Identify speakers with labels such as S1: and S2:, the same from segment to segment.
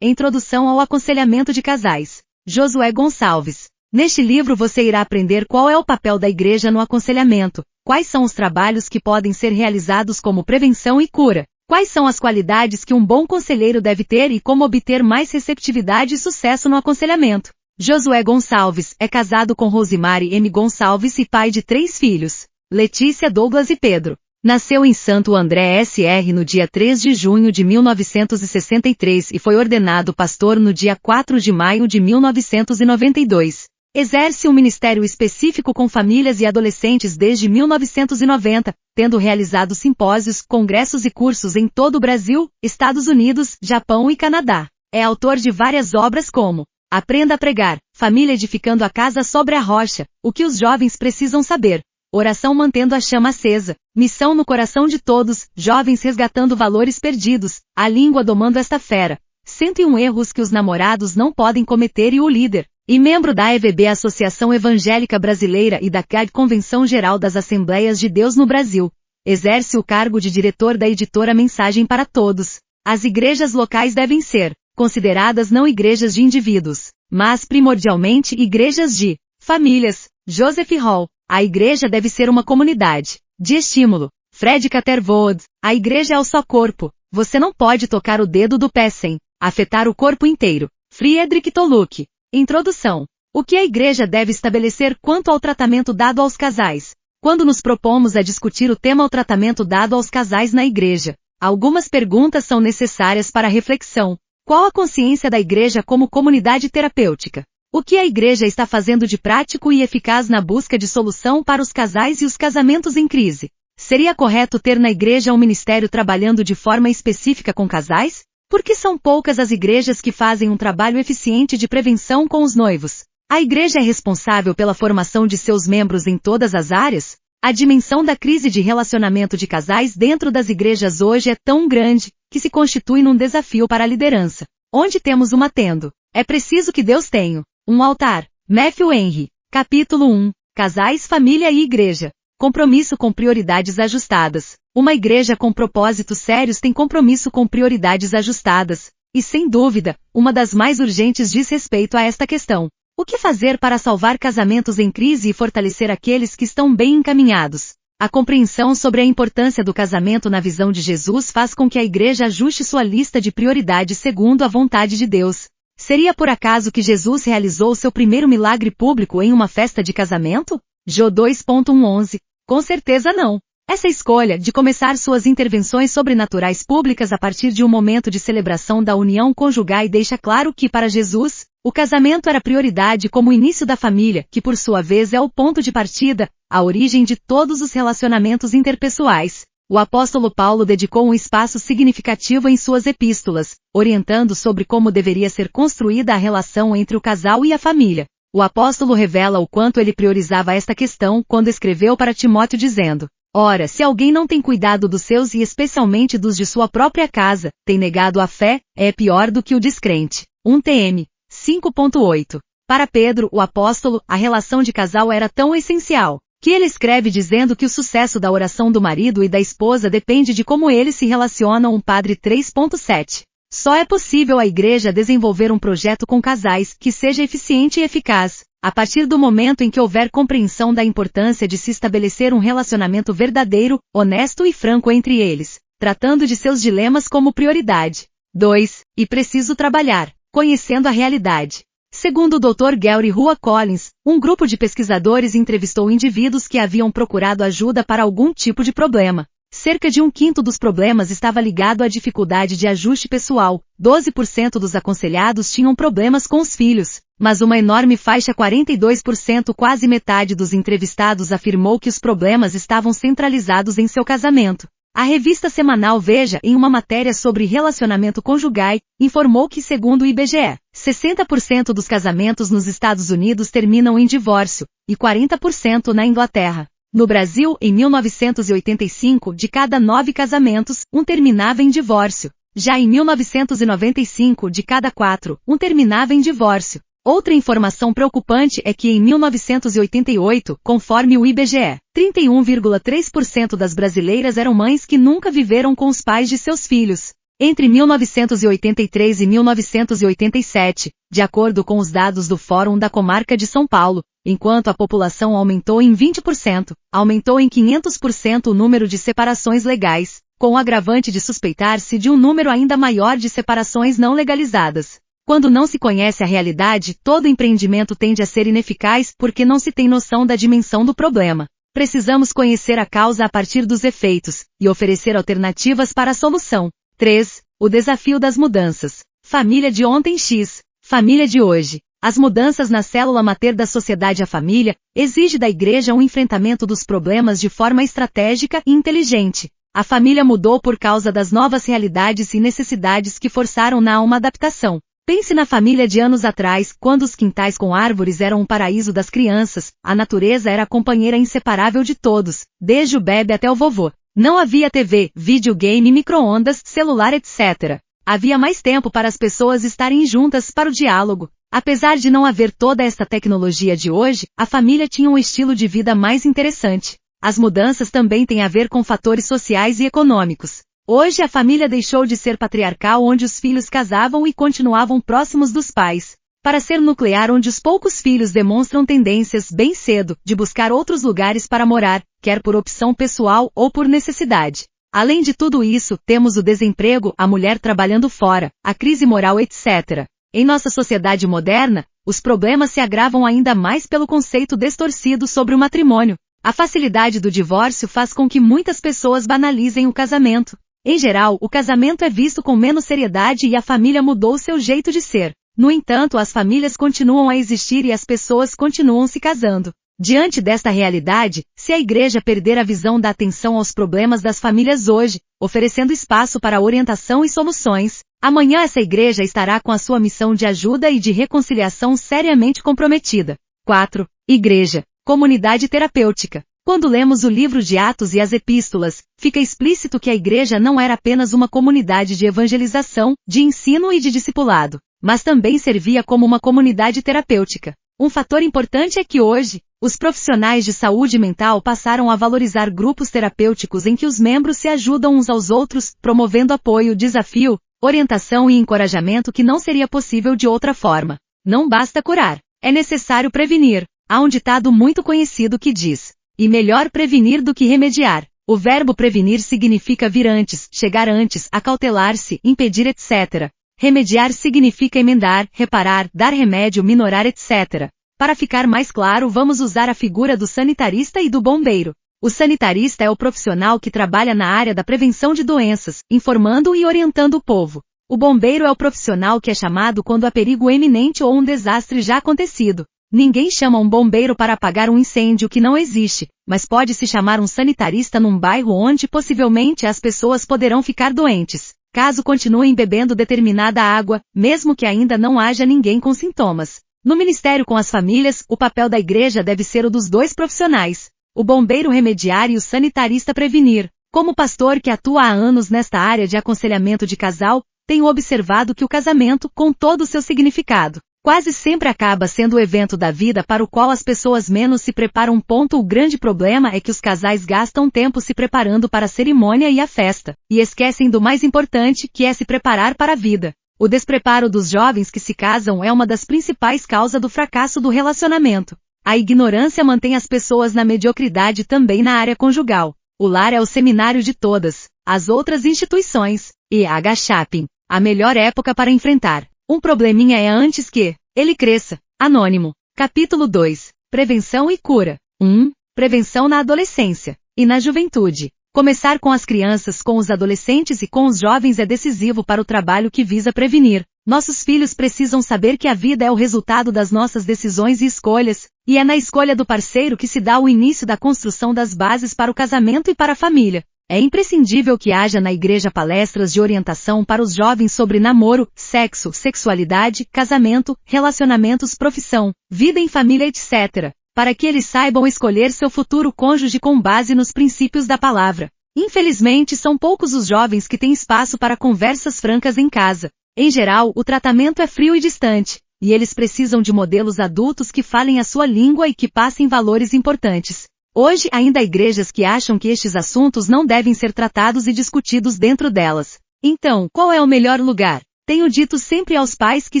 S1: Introdução ao Aconselhamento de Casais. Josué Gonçalves. Neste livro você irá aprender qual é o papel da igreja no aconselhamento, quais são os trabalhos que podem ser realizados como prevenção e cura, quais são as qualidades que um bom conselheiro deve ter e como obter mais receptividade e sucesso no aconselhamento. Josué Gonçalves é casado com Rosemary M. Gonçalves e pai de 3 filhos, Letícia, Douglas e Pedro. Nasceu em Santo André, SR no dia 3 de junho de 1963 e foi ordenado pastor no dia 4 de maio de 1992. Exerce um ministério específico com famílias e adolescentes desde 1990, tendo realizado simpósios, congressos e cursos em todo o Brasil, Estados Unidos, Japão e Canadá. É autor de várias obras como Aprenda a Pregar, Família Edificando a Casa sobre a Rocha, O que os Jovens Precisam Saber, Oração Mantendo a Chama Acesa, Missão no Coração de Todos, Jovens Resgatando Valores Perdidos, A Língua Domando Esta Fera, 101 Erros que os Namorados Não Podem Cometer e O Líder, e membro da EVB Associação Evangélica Brasileira e da CAD Convenção Geral das Assembleias de Deus no Brasil. Exerce o cargo de diretor da editora Mensagem para Todos. As igrejas locais devem ser consideradas não igrejas de indivíduos, mas primordialmente igrejas de famílias. Joseph Hall. A igreja deve ser uma comunidade de estímulo. Fred Catherwood. A igreja é o só corpo. Você não pode tocar o dedo do pé sem afetar o corpo inteiro. Friedrich Toluck. Introdução. O que a igreja deve estabelecer quanto ao tratamento dado aos casais? Quando nos propomos a discutir o tema o tratamento dado aos casais na igreja, algumas perguntas são necessárias para reflexão. Qual a consciência da igreja como comunidade terapêutica? O que a igreja está fazendo de prático e eficaz na busca de solução para os casais e os casamentos em crise? Seria correto ter na igreja um ministério trabalhando de forma específica com casais? Por que são poucas as igrejas que fazem um trabalho eficiente de prevenção com os noivos? A igreja é responsável pela formação de seus membros em todas as áreas? A dimensão da crise de relacionamento de casais dentro das igrejas hoje é tão grande, que se constitui num desafio para a liderança. Onde temos uma tenda, é preciso que Deus tenha um altar. Matthew Henry. Capítulo 1. Casais, família e igreja. Compromisso com prioridades ajustadas. Uma igreja com propósitos sérios tem compromisso com prioridades ajustadas. E, sem dúvida, uma das mais urgentes diz respeito a esta questão. O que fazer para salvar casamentos em crise e fortalecer aqueles que estão bem encaminhados? A compreensão sobre a importância do casamento na visão de Jesus faz com que a igreja ajuste sua lista de prioridades segundo a vontade de Deus. Seria por acaso que Jesus realizou seu primeiro milagre público em uma festa de casamento? Jó 2.11. Com certeza não. Essa escolha de começar suas intervenções sobrenaturais públicas a partir de um momento de celebração da união conjugal deixa claro que, para Jesus, o casamento era prioridade como o início da família, que por sua vez é o ponto de partida, a origem de todos os relacionamentos interpessoais. O apóstolo Paulo dedicou um espaço significativo em suas epístolas, orientando sobre como deveria ser construída a relação entre o casal e a família. O apóstolo revela o quanto ele priorizava esta questão quando escreveu para Timóteo dizendo: Ora, se alguém não tem cuidado dos seus e especialmente dos de sua própria casa, tem negado a fé, é pior do que o descrente. 1 TM 5.8. Para Pedro, o apóstolo, a relação de casal era tão essencial, que ele escreve dizendo que o sucesso da oração do marido e da esposa depende de como eles se relacionam. 1 Padre 3.7. Só é possível a igreja desenvolver um projeto com casais que seja eficiente e eficaz, a partir do momento em que houver compreensão da importância de se estabelecer um relacionamento verdadeiro, honesto e franco entre eles, tratando de seus dilemas como prioridade. 2. E preciso trabalhar, conhecendo a realidade. Segundo o Dr. Gary Hua Collins, um grupo de pesquisadores entrevistou indivíduos que haviam procurado ajuda para algum tipo de problema. Cerca de 1/5 dos problemas estava ligado à dificuldade de ajuste pessoal, 12% dos aconselhados tinham problemas com os filhos, mas uma enorme faixa 42%, quase metade dos entrevistados afirmou que os problemas estavam centralizados em seu casamento. A revista semanal Veja, em uma matéria sobre relacionamento conjugal, informou que, segundo o IBGE, 60% dos casamentos nos Estados Unidos terminam em divórcio, e 40% na Inglaterra. No Brasil, em 1985, de cada 9 casamentos, um terminava em divórcio. Já em 1995, de cada 4, um terminava em divórcio. Outra informação preocupante é que em 1988, conforme o IBGE, 31,3% das brasileiras eram mães que nunca viveram com os pais de seus filhos. Entre 1983 e 1987, de acordo com os dados do Fórum da Comarca de São Paulo, enquanto a população aumentou em 20%, aumentou em 500% o número de separações legais, com o agravante de suspeitar-se de um número ainda maior de separações não legalizadas. Quando não se conhece a realidade, todo empreendimento tende a ser ineficaz porque não se tem noção da dimensão do problema. Precisamos conhecer a causa a partir dos efeitos, e oferecer alternativas para a solução. 3. O desafio das mudanças. Família de ontem x. Família de hoje. As mudanças na célula mater da sociedade. A família exige da igreja um enfrentamento dos problemas de forma estratégica e inteligente. A família mudou por causa das novas realidades e necessidades que forçaram-na a uma adaptação. Pense na família de anos atrás, quando os quintais com árvores eram um paraíso das crianças, a natureza era a companheira inseparável de todos, desde o bebê até o vovô. Não havia TV, videogame, micro-ondas, celular, etc. Havia mais tempo para as pessoas estarem juntas para o diálogo. Apesar de não haver toda esta tecnologia de hoje, a família tinha um estilo de vida mais interessante. As mudanças também têm a ver com fatores sociais e econômicos. Hoje a família deixou de ser patriarcal, onde os filhos casavam e continuavam próximos dos pais, para ser nuclear, onde os poucos filhos demonstram tendências bem cedo de buscar outros lugares para morar, quer por opção pessoal ou por necessidade. Além de tudo isso, temos o desemprego, a mulher trabalhando fora, a crise moral, etc. Em nossa sociedade moderna, os problemas se agravam ainda mais pelo conceito distorcido sobre o matrimônio. A facilidade do divórcio faz com que muitas pessoas banalizem o casamento. Em geral, o casamento é visto com menos seriedade e a família mudou seu jeito de ser. No entanto, as famílias continuam a existir e as pessoas continuam se casando. Diante desta realidade, se a igreja perder a visão da atenção aos problemas das famílias hoje, oferecendo espaço para orientação e soluções, amanhã essa igreja estará com a sua missão de ajuda e de reconciliação seriamente comprometida. 4. Igreja. Comunidade terapêutica. Quando lemos o livro de Atos e as epístolas, fica explícito que a igreja não era apenas uma comunidade de evangelização, de ensino e de discipulado, mas também servia como uma comunidade terapêutica. Um fator importante é que hoje, os profissionais de saúde mental passaram a valorizar grupos terapêuticos em que os membros se ajudam uns aos outros, promovendo apoio, desafio, orientação e encorajamento que não seria possível de outra forma. Não basta curar, é necessário prevenir. Há um ditado muito conhecido que diz: e melhor prevenir do que remediar. O verbo prevenir significa vir antes, chegar antes, acautelar-se, impedir, etc. Remediar significa emendar, reparar, dar remédio, minorar, etc. Para ficar mais claro, vamos usar a figura do sanitarista e do bombeiro. O sanitarista é o profissional que trabalha na área da prevenção de doenças, informando e orientando o povo. O bombeiro é o profissional que é chamado quando há perigo iminente ou um desastre já acontecido. Ninguém chama um bombeiro para apagar um incêndio que não existe, mas pode-se chamar um sanitarista num bairro onde possivelmente as pessoas poderão ficar doentes, caso continuem bebendo determinada água, mesmo que ainda não haja ninguém com sintomas. No ministério com as famílias, o papel da igreja deve ser o dos dois profissionais, o bombeiro remediar e o sanitarista prevenir. Como pastor que atua há anos nesta área de aconselhamento de casal, tenho observado que o casamento, com todo o seu significado, quase sempre acaba sendo o evento da vida para o qual as pessoas menos se preparam. O grande problema é que os casais gastam tempo se preparando para a cerimônia e a festa, e esquecem do mais importante, que é se preparar para a vida. O despreparo dos jovens que se casam é uma das principais causas do fracasso do relacionamento. A ignorância mantém as pessoas na mediocridade também na área conjugal. O lar é o seminário de todas as outras instituições. E H. Chapin. A melhor época para enfrentar um probleminha é antes que ele cresça. Anônimo. Capítulo 2. Prevenção e cura. 1. Prevenção na adolescência e na juventude. Começar com as crianças, com os adolescentes e com os jovens é decisivo para o trabalho que visa prevenir. Nossos filhos precisam saber que a vida é o resultado das nossas decisões e escolhas, e é na escolha do parceiro que se dá o início da construção das bases para o casamento e para a família. É imprescindível que haja na igreja palestras de orientação para os jovens sobre namoro, sexo, sexualidade, casamento, relacionamentos, profissão, vida em família, etc., para que eles saibam escolher seu futuro cônjuge com base nos princípios da palavra. Infelizmente, são poucos os jovens que têm espaço para conversas francas em casa. Em geral, o tratamento é frio e distante, e eles precisam de modelos adultos que falem a sua língua e que passem valores importantes. Hoje ainda há igrejas que acham que estes assuntos não devem ser tratados e discutidos dentro delas. Então, qual é o melhor lugar? Tenho dito sempre aos pais que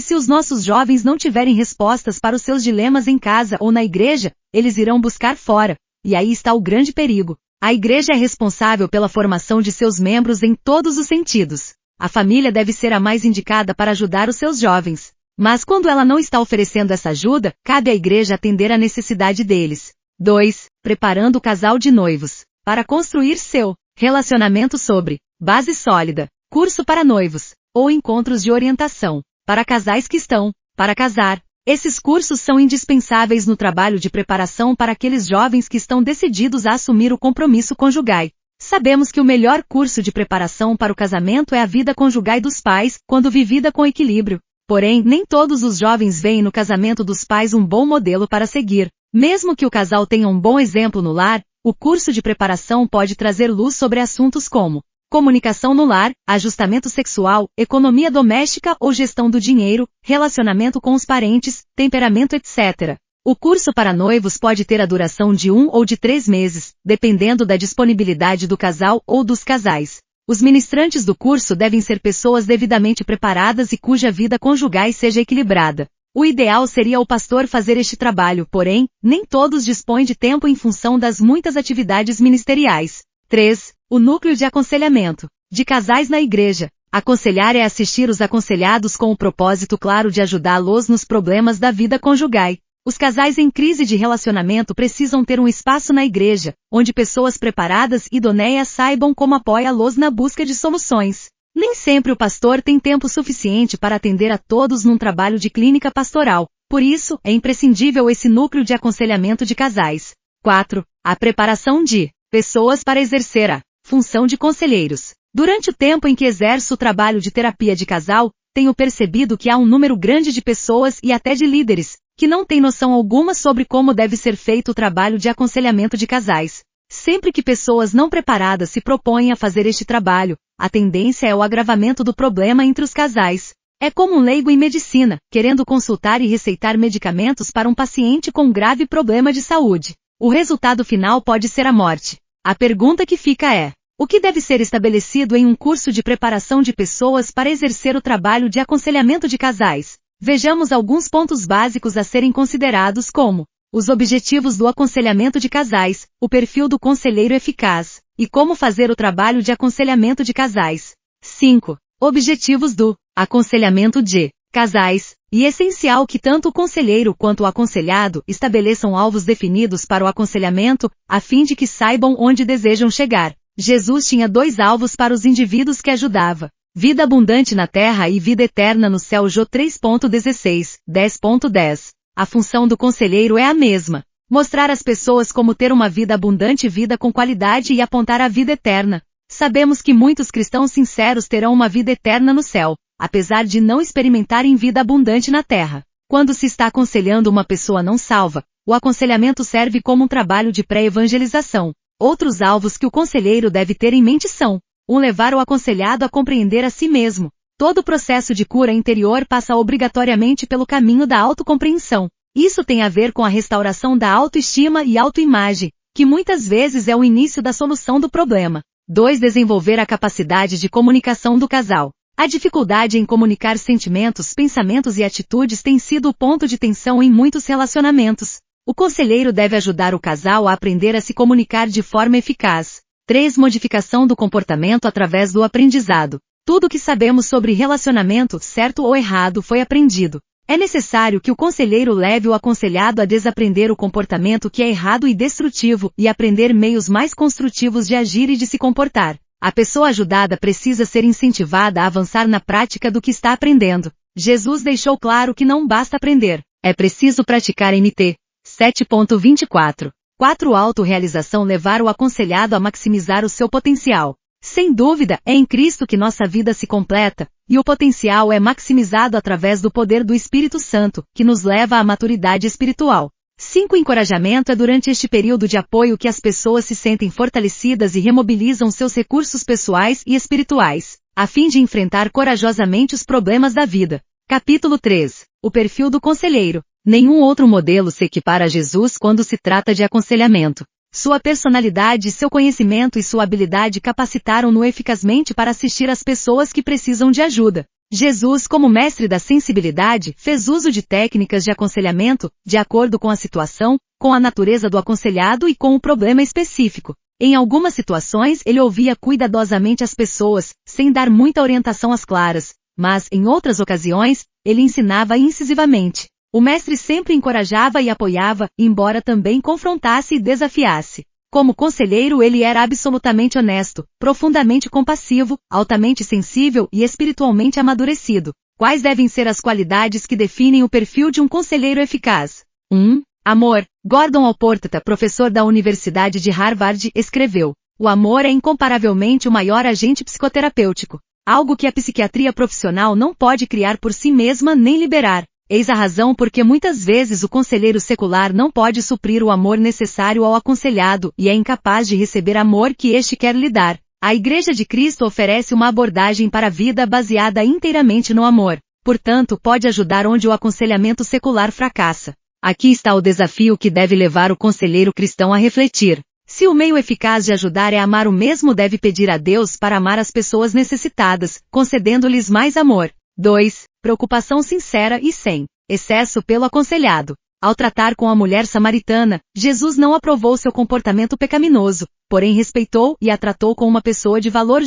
S1: se os nossos jovens não tiverem respostas para os seus dilemas em casa ou na igreja, eles irão buscar fora. E aí está o grande perigo. A igreja é responsável pela formação de seus membros em todos os sentidos. A família deve ser a mais indicada para ajudar os seus jovens. Mas quando ela não está oferecendo essa ajuda, cabe à igreja atender à necessidade deles. 2. Preparando o casal de noivos. Para construir seu relacionamento sobre base sólida. Curso para noivos. Ou encontros de orientação. Para casais que estão para casar. Esses cursos são indispensáveis no trabalho de preparação para aqueles jovens que estão decididos a assumir o compromisso conjugal. Sabemos que o melhor curso de preparação para o casamento é a vida conjugal dos pais, quando vivida com equilíbrio. Porém, nem todos os jovens veem no casamento dos pais um bom modelo para seguir. Mesmo que o casal tenha um bom exemplo no lar, o curso de preparação pode trazer luz sobre assuntos como comunicação no lar, ajustamento sexual, economia doméstica ou gestão do dinheiro, relacionamento com os parentes, temperamento, etc. O curso para noivos pode ter a duração de 1 ou de 3 meses, dependendo da disponibilidade do casal ou dos casais. Os ministrantes do curso devem ser pessoas devidamente preparadas e cuja vida conjugal seja equilibrada. O ideal seria o pastor fazer este trabalho, porém, nem todos dispõem de tempo em função das muitas atividades ministeriais. 3. O núcleo de aconselhamento de casais na igreja. Aconselhar é assistir os aconselhados com o propósito claro de ajudá-los nos problemas da vida conjugal. Os casais em crise de relacionamento precisam ter um espaço na igreja, onde pessoas preparadas e idôneas saibam como apoiá-los na busca de soluções. Nem sempre o pastor tem tempo suficiente para atender a todos num trabalho de clínica pastoral. Por isso, é imprescindível esse núcleo de aconselhamento de casais. 4. A preparação de pessoas para exercer a função de conselheiros. Durante o tempo em que exerço o trabalho de terapia de casal, tenho percebido que há um número grande de pessoas e até de líderes, que não têm noção alguma sobre como deve ser feito o trabalho de aconselhamento de casais. Sempre que pessoas não preparadas se propõem a fazer este trabalho, a tendência é o agravamento do problema entre os casais. É como um leigo em medicina, querendo consultar e receitar medicamentos para um paciente com um grave problema de saúde. O resultado final pode ser a morte. A pergunta que fica é: o que deve ser estabelecido em um curso de preparação de pessoas para exercer o trabalho de aconselhamento de casais? Vejamos alguns pontos básicos a serem considerados como os objetivos do aconselhamento de casais, o perfil do conselheiro eficaz, e como fazer o trabalho de aconselhamento de casais. 5. Objetivos do aconselhamento de casais. E é essencial que tanto o conselheiro quanto o aconselhado estabeleçam alvos definidos para o aconselhamento, a fim de que saibam onde desejam chegar. Jesus tinha 2 alvos para os indivíduos que ajudava: vida abundante na terra e vida eterna no céu. Jó 3.16, 10.10. A função do conselheiro é a mesma: mostrar às pessoas como ter uma vida abundante, vida com qualidade, e apontar a vida eterna. Sabemos que muitos cristãos sinceros terão uma vida eterna no céu, apesar de não experimentarem vida abundante na terra. Quando se está aconselhando uma pessoa não salva, o aconselhamento serve como um trabalho de pré-evangelização. Outros alvos que o conselheiro deve ter em mente são: 1. Levar o aconselhado a compreender a si mesmo. Todo processo de cura interior passa obrigatoriamente pelo caminho da autocompreensão. Isso tem a ver com a restauração da autoestima e autoimagem, que muitas vezes é o início da solução do problema. 2. Desenvolver a capacidade de comunicação do casal. A dificuldade em comunicar sentimentos, pensamentos e atitudes tem sido o ponto de tensão em muitos relacionamentos. O conselheiro deve ajudar o casal a aprender a se comunicar de forma eficaz. 3. Modificação do comportamento através do aprendizado. Tudo o que sabemos sobre relacionamento, certo ou errado, foi aprendido. É necessário que o conselheiro leve o aconselhado a desaprender o comportamento que é errado e destrutivo e aprender meios mais construtivos de agir e de se comportar. A pessoa ajudada precisa ser incentivada a avançar na prática do que está aprendendo. Jesus deixou claro que não basta aprender, é preciso praticar. NT 7.24. 4. Autorrealização. Levar o aconselhado a maximizar o seu potencial. Sem dúvida, é em Cristo que nossa vida se completa, e o potencial é maximizado através do poder do Espírito Santo, que nos leva à maturidade espiritual. 5. Encorajamento. É durante este período de apoio que as pessoas se sentem fortalecidas e remobilizam seus recursos pessoais e espirituais, a fim de enfrentar corajosamente os problemas da vida. Capítulo 3. O perfil do conselheiro. Nenhum outro modelo se equipara a Jesus quando se trata de aconselhamento. Sua personalidade, seu conhecimento e sua habilidade capacitaram-no eficazmente para assistir às pessoas que precisam de ajuda. Jesus, como mestre da sensibilidade, fez uso de técnicas de aconselhamento, de acordo com a situação, com a natureza do aconselhado e com o problema específico. Em algumas situações, ele ouvia cuidadosamente as pessoas, sem dar muita orientação às claras, mas, em outras ocasiões, ele ensinava incisivamente. O mestre sempre encorajava e apoiava, embora também confrontasse e desafiasse. Como conselheiro, ele era absolutamente honesto, profundamente compassivo, altamente sensível e espiritualmente amadurecido. Quais devem ser as qualidades que definem o perfil de um conselheiro eficaz? 1. Amor. Gordon Alporta, professor da Universidade de Harvard, escreveu: o amor é incomparavelmente o maior agente psicoterapêutico. Algo que a psiquiatria profissional não pode criar por si mesma nem liberar. Eis a razão porque muitas vezes o conselheiro secular não pode suprir o amor necessário ao aconselhado e é incapaz de receber amor que este quer lhe dar. A Igreja de Cristo oferece uma abordagem para a vida baseada inteiramente no amor. Portanto, pode ajudar onde o aconselhamento secular fracassa. Aqui está o desafio que deve levar o conselheiro cristão a refletir. Se o meio eficaz de ajudar é amar, o mesmo deve pedir a Deus para amar as pessoas necessitadas, concedendo-lhes mais amor. 2. Preocupação sincera e sem excesso pelo aconselhado. Ao tratar com a mulher samaritana, Jesus não aprovou seu comportamento pecaminoso, porém respeitou e a tratou como uma pessoa de valor.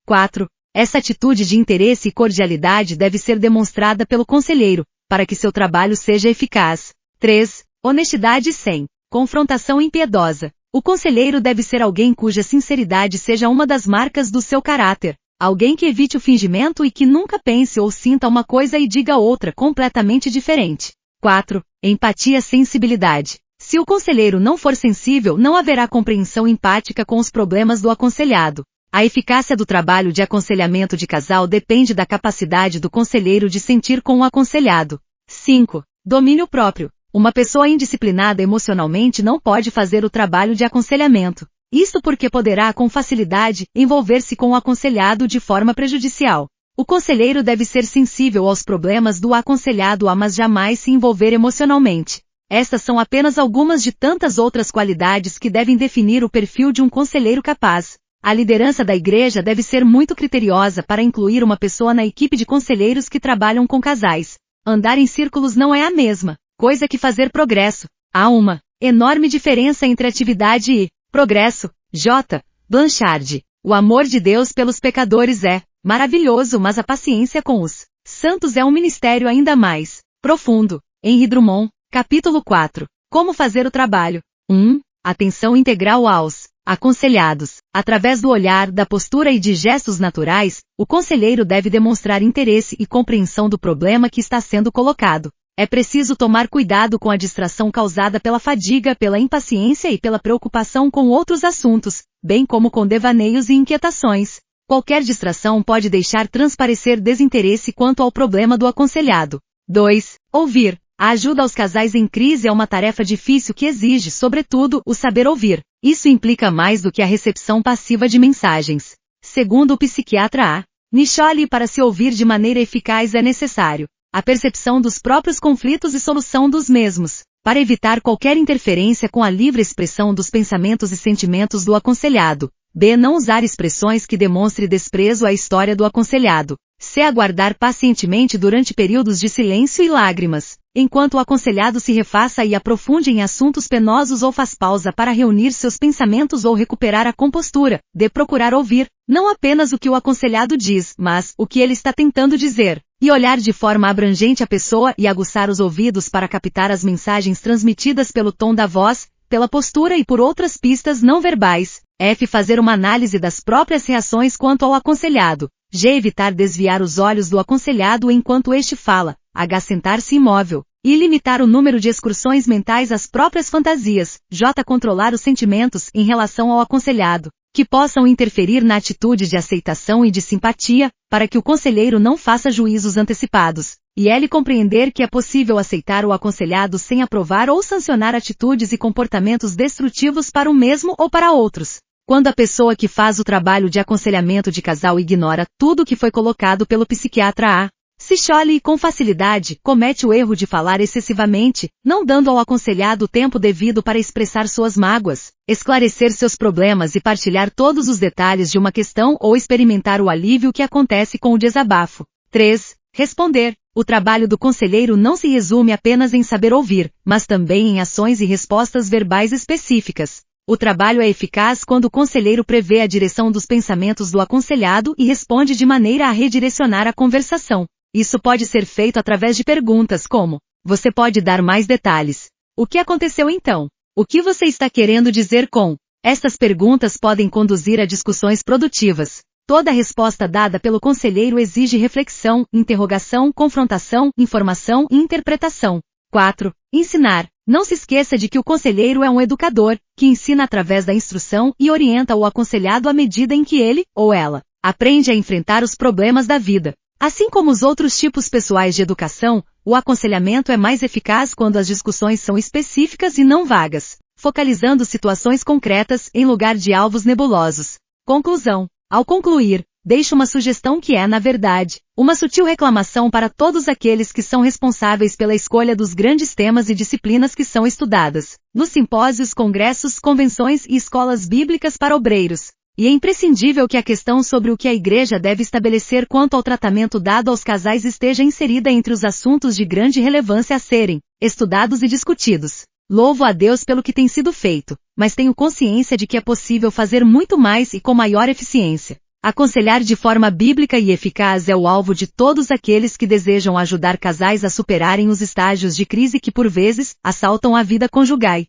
S1: 4. Essa atitude de interesse e cordialidade deve ser demonstrada pelo conselheiro, para que seu trabalho seja eficaz. 3. Honestidade sem confrontação impiedosa. O conselheiro deve ser alguém cuja sinceridade seja uma das marcas do seu caráter. Alguém que evite o fingimento e que nunca pense ou sinta uma coisa e diga outra completamente diferente. 4. Empatia, sensibilidade. Se o conselheiro não for sensível, não haverá compreensão empática com os problemas do aconselhado. A eficácia do trabalho de aconselhamento de casal depende da capacidade do conselheiro de sentir com o aconselhado. 5. Domínio próprio. Uma pessoa indisciplinada emocionalmente não pode fazer o trabalho de aconselhamento. Isto porque poderá, com facilidade, envolver-se com o aconselhado de forma prejudicial. O conselheiro deve ser sensível aos problemas do aconselhado, mas jamais se envolver emocionalmente. Estas são apenas algumas de tantas outras qualidades que devem definir o perfil de um conselheiro capaz. A liderança da igreja deve ser muito criteriosa para incluir uma pessoa na equipe de conselheiros que trabalham com casais. Andar em círculos não é a mesma coisa que fazer progresso. Há uma enorme diferença entre atividade e progresso. J. Blanchard. O amor de Deus pelos pecadores é maravilhoso, mas a paciência com os santos é um ministério ainda mais profundo. Henry Drummond. Capítulo 4. Como fazer o trabalho. 1. Atenção integral aos aconselhados. Através do olhar, da postura e de gestos naturais, o conselheiro deve demonstrar interesse e compreensão do problema que está sendo colocado. É preciso tomar cuidado com a distração causada pela fadiga, pela impaciência e pela preocupação com outros assuntos, bem como com devaneios e inquietações. Qualquer distração pode deixar transparecer desinteresse quanto ao problema do aconselhado. 2. Ouvir. A ajuda aos casais em crise é uma tarefa difícil que exige, sobretudo, o saber ouvir. Isso implica mais do que a recepção passiva de mensagens. Segundo o psiquiatra A. Nicholi, para se ouvir de maneira eficaz é necessário a percepção dos próprios conflitos e solução dos mesmos, para evitar qualquer interferência com a livre expressão dos pensamentos e sentimentos do aconselhado. B. Não usar expressões que demonstre desprezo à história do aconselhado. C. Aguardar pacientemente durante períodos de silêncio e lágrimas, enquanto o aconselhado se refaça e aprofunde em assuntos penosos ou faz pausa para reunir seus pensamentos ou recuperar a compostura. D. Procurar ouvir, não apenas o que o aconselhado diz, mas o que ele está tentando dizer, e olhar de forma abrangente a pessoa e aguçar os ouvidos para captar as mensagens transmitidas pelo tom da voz, pela postura e por outras pistas não verbais. F. Fazer uma análise das próprias reações quanto ao aconselhado. G. Evitar desviar os olhos do aconselhado enquanto este fala. H. Sentar-se imóvel. I. Limitar o número de excursões mentais às próprias fantasias. J. Controlar os sentimentos em relação ao aconselhado, que possam interferir na atitude de aceitação e de simpatia, para que o conselheiro não faça juízos antecipados. E L. Compreender que é possível aceitar o aconselhado sem aprovar ou sancionar atitudes e comportamentos destrutivos para o mesmo ou para outros. Quando a pessoa que faz o trabalho de aconselhamento de casal ignora tudo o que foi colocado pelo psiquiatra A. Se Shirley, com facilidade, comete o erro de falar excessivamente, não dando ao aconselhado o tempo devido para expressar suas mágoas, esclarecer seus problemas e partilhar todos os detalhes de uma questão ou experimentar o alívio que acontece com o desabafo. 3. Responder. O trabalho do conselheiro não se resume apenas em saber ouvir, mas também em ações e respostas verbais específicas. O trabalho é eficaz quando o conselheiro prevê a direção dos pensamentos do aconselhado e responde de maneira a redirecionar a conversação. Isso pode ser feito através de perguntas como: você pode dar mais detalhes? O que aconteceu então? O que você está querendo dizer com? Estas perguntas podem conduzir a discussões produtivas. Toda resposta dada pelo conselheiro exige reflexão, interrogação, confrontação, informação e interpretação. 4. Ensinar. Não se esqueça de que o conselheiro é um educador, que ensina através da instrução e orienta o aconselhado à medida em que ele, ou ela, aprende a enfrentar os problemas da vida. Assim como os outros tipos pessoais de educação, o aconselhamento é mais eficaz quando as discussões são específicas e não vagas, focalizando situações concretas em lugar de alvos nebulosos. Conclusão. Ao concluir, deixo uma sugestão que é, na verdade, uma sutil reclamação para todos aqueles que são responsáveis pela escolha dos grandes temas e disciplinas que são estudadas, nos simpósios, congressos, convenções e escolas bíblicas para obreiros. E é imprescindível que a questão sobre o que a igreja deve estabelecer quanto ao tratamento dado aos casais esteja inserida entre os assuntos de grande relevância a serem estudados e discutidos. Louvo a Deus pelo que tem sido feito, mas tenho consciência de que é possível fazer muito mais e com maior eficiência. Aconselhar de forma bíblica e eficaz é o alvo de todos aqueles que desejam ajudar casais a superarem os estágios de crise que por vezes assaltam a vida conjugal.